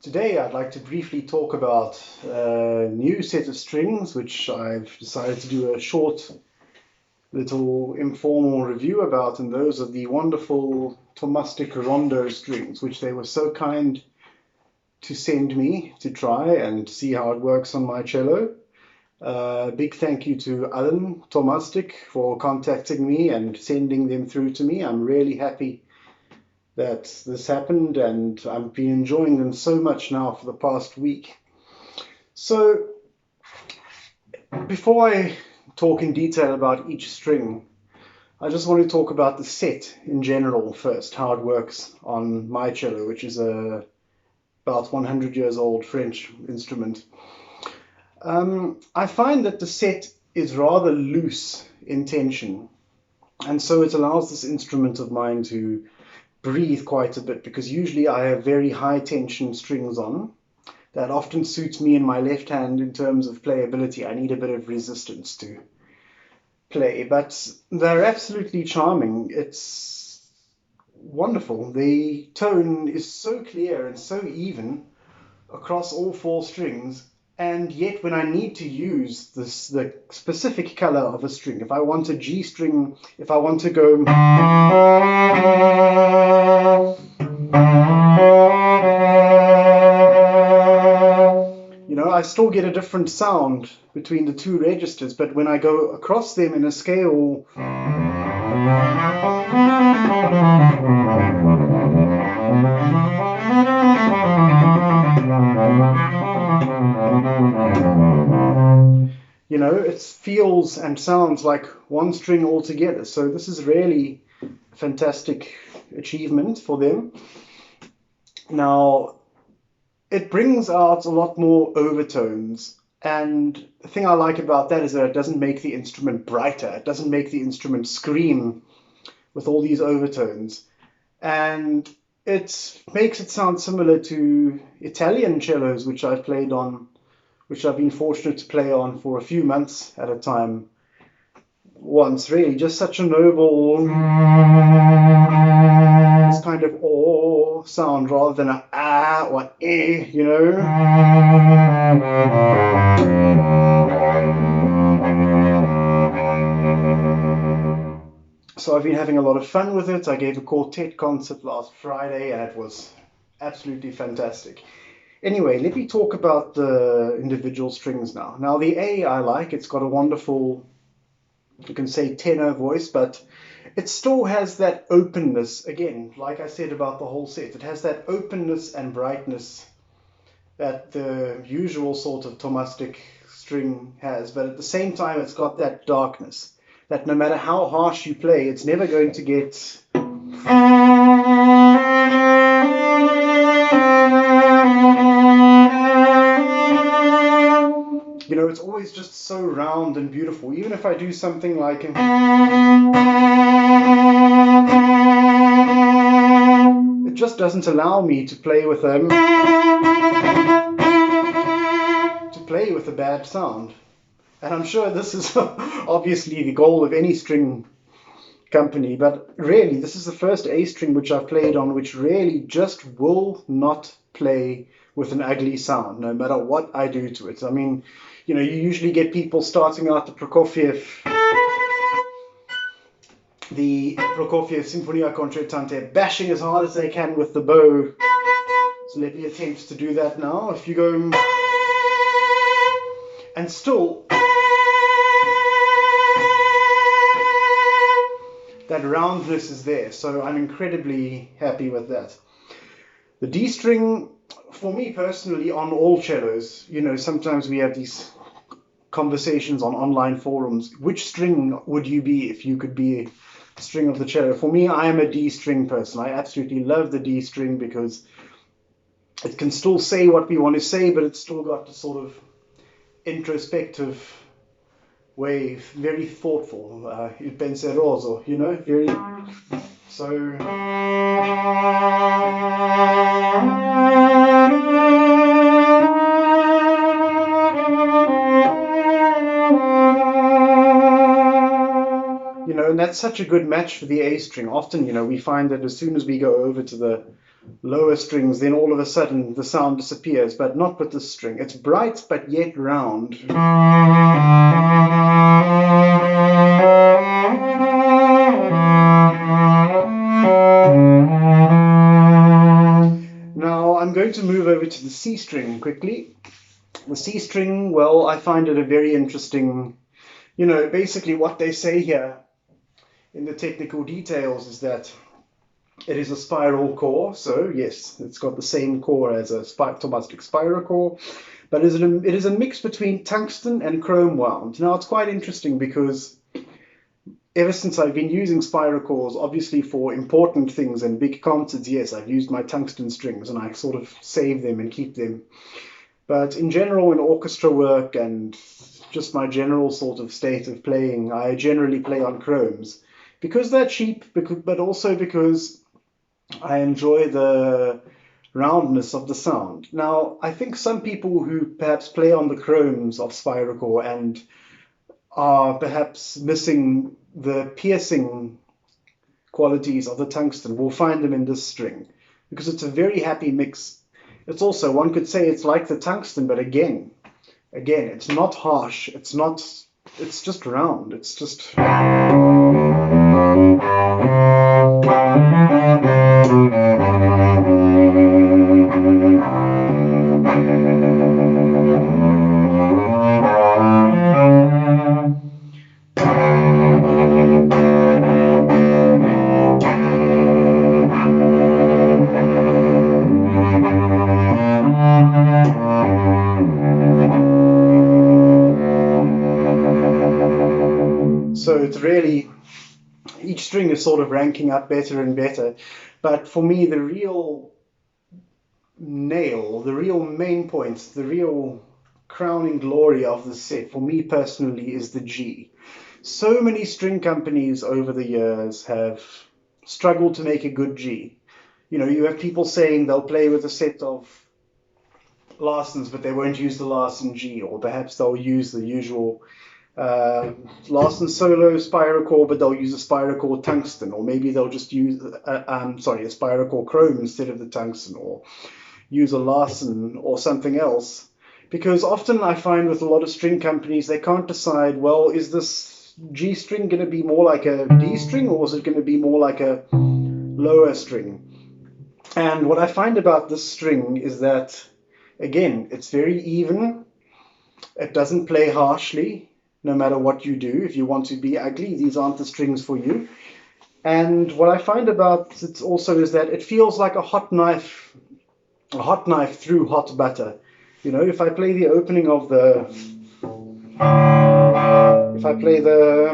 Today I'd like to briefly talk about a new set of strings which I've decided to do a short little informal review about, and those are the wonderful Thomastik Rondo strings, which they were so kind to send me to try and see how it works on my cello. Big thank you to Alan Thomastik for contacting me and sending them through to me. I'm really happy that this happened, and I've been enjoying them so much now for the past week. So, before I talk in detail about each string, I just want to talk about the set in general first, how it works on my cello, which is a about 100 years old French instrument. I find that the set is rather loose in tension, and so it allows this instrument of mine to breathe quite a bit, because usually I have very high tension strings on. That often suits me in my left hand in terms of playability. I need a bit of resistance to play, but they're absolutely charming. It's wonderful. The tone is so clear and so even across all four strings, and yet when I need to use the specific color of a string, if I want a G string, if I want to go I still get a different sound between the two registers, but when I go across them in a scale, it feels and sounds like one string altogether. So this is really a fantastic achievement for them. Now, it brings out a lot more overtones. And the thing I like about that is that it doesn't make the instrument brighter. It doesn't make the instrument scream with all these overtones. And it makes it sound similar to Italian cellos, which I've played on, which I've been fortunate to play on for a few months at a time. Once, really, just such a noble, this kind of oh sound rather than a ah or eh, So I've been having a lot of fun with it. I gave a quartet concert last Friday and it was absolutely fantastic. Anyway, let me talk about the individual strings now. Now the A I like, it's got a wonderful, you can say tenor voice, but it still has that openness, again, like I said about the whole set, it has that openness and brightness that the usual sort of Thomastik string has, but at the same time it's got that darkness, that no matter how harsh you play, it's never going to get it's always just so round and beautiful. Even if I do something like it just doesn't allow me to play with a bad sound. And I'm sure this is obviously the goal of any string company, but really this is the first A string which I've played on which really just will not play with an ugly sound, no matter what I do to it. I mean, you usually get people starting out the Prokofiev Sinfonia Concertante, bashing as hard as they can with the bow. So let me attempt to do that now. If you go and still that roundness is there, so I'm incredibly happy with that. The D string, for me personally, on all cellos, sometimes we have these conversations on online forums. Which string would you be if you could be a string of the cello? For me, I am a D string person. I absolutely love the D string because it can still say what we want to say, but it's still got the sort of introspective way, very thoughtful, il penseroso, very, so, and that's such a good match for the A string. Often, we find that as soon as we go over to the lower strings, then all of a sudden the sound disappears, but not with this string. It's bright but yet round. Now I'm going to move over to the C string quickly. The C string, well, I find it a very interesting, basically what they say here in the technical details is that it is a spiral core. So yes, it's got the same core as a Thomastik spiral core, but it is a mix between tungsten and chrome wound. Now it's quite interesting because ever since I've been using spiral cores, obviously for important things and big concerts, yes, I've used my tungsten strings and I sort of save them and keep them. But in general, in orchestra work and just my general sort of state of playing, I generally play on chromes because they're cheap, but also because I enjoy the roundness of the sound. Now, I think some people who perhaps play on the chromes of spiral core and are perhaps missing the piercing qualities of the tungsten will find them in this string because it's a very happy mix. It's also, one could say it's like the tungsten, but again, it's not harsh. It's just round. It's just. So it's really, each string is sort of ranking up better and better. But for me, the real nail, the real main point, the real crowning glory of the set, for me personally, is the G. So many string companies over the years have struggled to make a good G. You have people saying they'll play with a set of Larsens, but they won't use the Larsen G, or perhaps they'll use the usual Larsen solo spiral core, but they'll use a spiral core tungsten, or maybe they'll just use a spiral core chrome instead of the tungsten, or use a Larsen or something else. Because often I find with a lot of string companies, they can't decide, well, is this G string going to be more like a D string, or is it going to be more like a lower string? And what I find about this string is that, again, it's very even. It doesn't play harshly, no matter what you do. If you want to be ugly, these aren't the strings for you. And what I find about it also is that it feels like a hot knife through hot butter. If I play the opening of the, if I play the,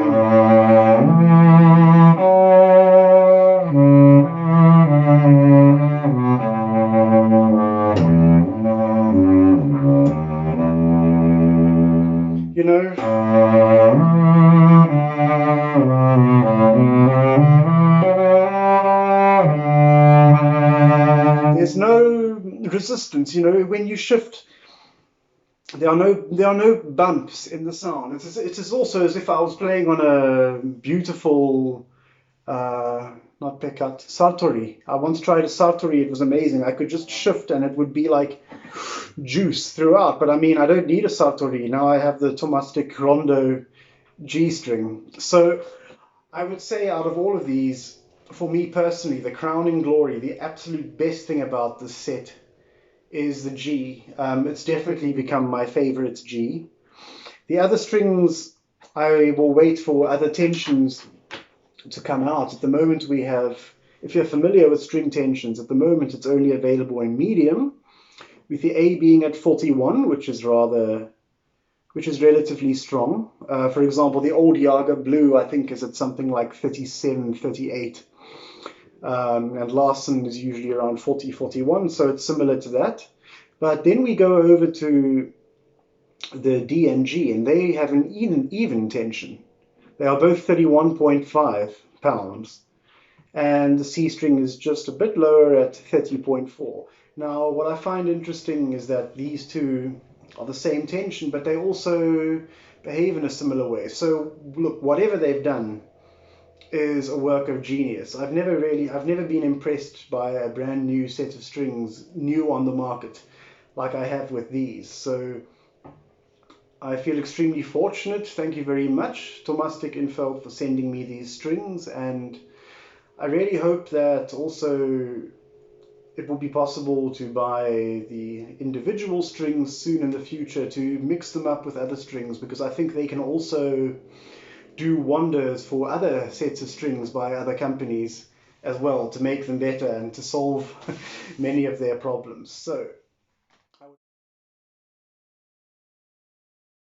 there's no resistance. When you shift, there are no bumps in the sound. It's also as if I was playing on a beautiful, not pickup, sartori. I once tried a sartori. It was amazing. I could just shift and it would be like juice throughout. But I mean, I don't need a sartori. Now I have the Thomastik Rondo G string. So I would say out of all of these, for me personally, the crowning glory, the absolute best thing about this set is the G. It's definitely become my favorite G. The other strings, I will wait for other tensions to come out. At the moment we have, if you're familiar with string tensions, at the moment it's only available in medium, with the A being at 41, which is relatively strong. For example, the old Jager Blue, I think, is at something like 37, 38. And Larsen is usually around 40, 41, so it's similar to that. But then we go over to the D and G, and they have an even tension. They are both 31.5 pounds, and the C string is just a bit lower at 30.4. Now, what I find interesting is that these two are the same tension, but they also behave in a similar way. So, look, whatever they've done, is a work of genius. I've never been impressed by a brand new set of strings new on the market like I have with these. So I feel extremely fortunate. Thank you very much, Thomastik Infeld, for sending me these strings, and I really hope that also it will be possible to buy the individual strings soon in the future to mix them up with other strings, because I think they can also do wonders for other sets of strings by other companies as well, to make them better and to solve many of their problems. So